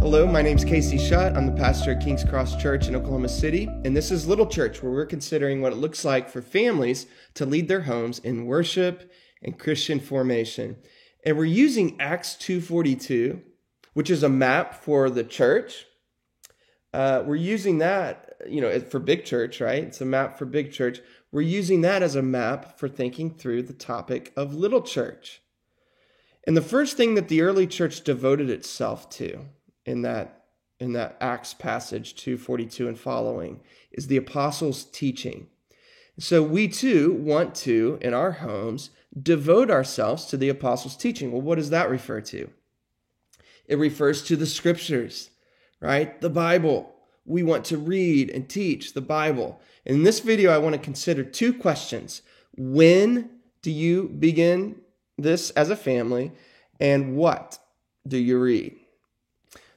Hello, my name's Casey Shutt. I'm the pastor at King's Cross Church in Oklahoma City, and this is Little Church, where we're considering what it looks like for families to lead their homes in worship and Christian formation. And we're using Acts 2:42, which is a map for the church. We're using that, for big church, right? It's a map for big church. We're using that as a map for thinking through the topic of little church. And the first thing that the early church devoted itself to in that Acts passage 2:42 and following is the apostles' teaching. So we too want to, in our homes, devote ourselves to the apostles' teaching. Well, what does that refer to? It refers to the scriptures, right? The Bible. We want to read and teach the Bible. In this video, I want to consider two questions. When do you begin this as a family, and what do you read?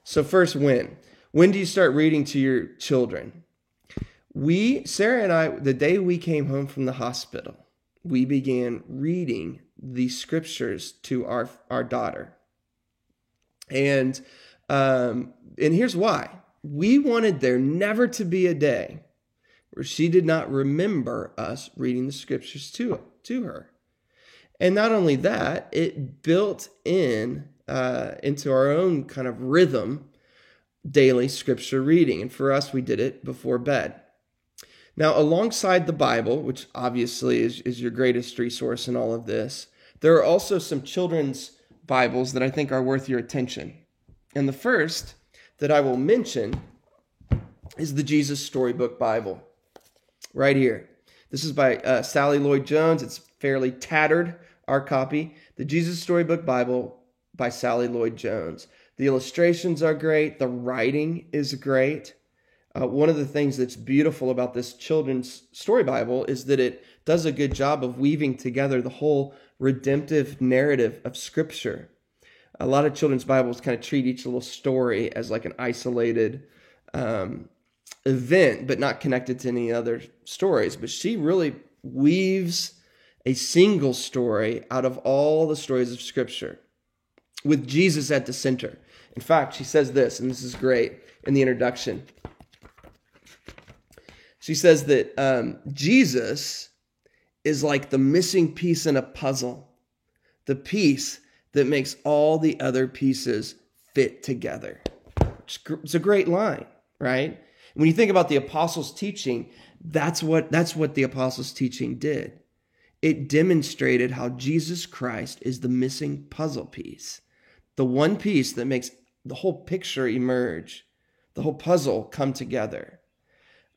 So first, when? When do you start reading to your children? Sarah and I, the day we came home from the hospital, we began reading the scriptures to our daughter. And here's why. We wanted there never to be a day where she did not remember us reading the scriptures to her. And not only that, it built into our own kind of rhythm, daily scripture reading. And for us, we did it before bed. Now, alongside the Bible, which obviously is your greatest resource in all of this, there are also some children's Bibles that I think are worth your attention. And the first that I will mention is the Jesus Storybook Bible, right here. This is by Sally Lloyd Jones. It's fairly tattered, our copy. The Jesus Storybook Bible by Sally Lloyd Jones. The illustrations are great. The writing is great. One of the things that's beautiful about this children's story Bible is that it does a good job of weaving together the whole redemptive narrative of Scripture. A lot of children's Bibles kind of treat each little story as like an isolated event, but not connected to any other stories. But she really weaves a single story out of all the stories of Scripture, with Jesus at the center. In fact, she says this, and this is great in the introduction. She says that Jesus is like the missing piece in a puzzle, the piece that makes all the other pieces fit together. It's a great line, right? When you think about the apostles' teaching, that's what the apostles' teaching did. It demonstrated how Jesus Christ is the missing puzzle piece, the one piece that makes the whole picture emerge, the whole puzzle come together.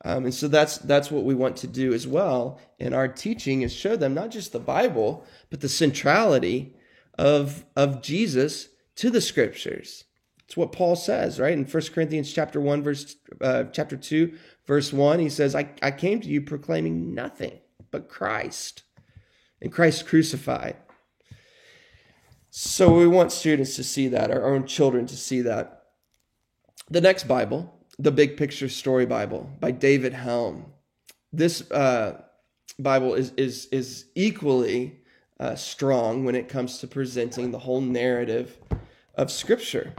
And so that's what we want to do as well in our teaching, is show them not just the Bible, but the centrality of Jesus to the Scriptures. It's what Paul says, right? In 1 Corinthians chapter 2, verse 1, he says, I came to you proclaiming nothing but Christ and Christ crucified. So we want students to see that, our own children to see that. The next Bible, the Big Picture Story Bible by David Helm. This Bible is equally strong when it comes to presenting the whole narrative of Scripture.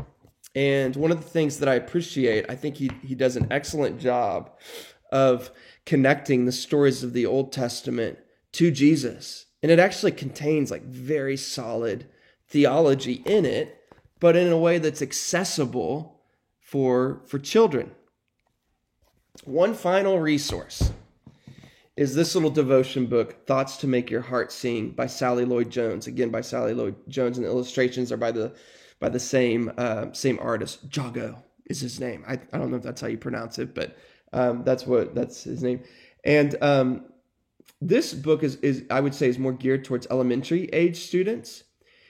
And one of the things that I appreciate, I think he does an excellent job of connecting the stories of the Old Testament to Jesus. And it actually contains like very solid theology in it, but in a way that's accessible for children. One final resource is this little devotion book, Thoughts to Make Your Heart Sing by Sally Lloyd Jones. Again, by Sally Lloyd Jones, and the illustrations are by the same artist. Jago is his name. I don't know if that's how you pronounce it, but that's his name. And this book is I would say is more geared towards elementary age students,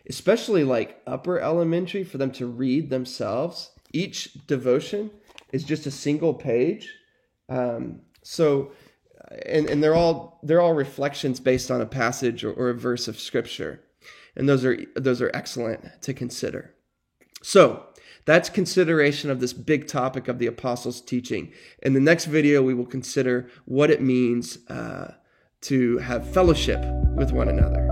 especially like upper elementary, for them to read themselves. Each devotion is just a single page. So they're all reflections based on a passage or a verse of Scripture. And those are excellent to consider. So that's consideration of this big topic of the apostles' teaching. In the next video, we will consider what it means to have fellowship with one another.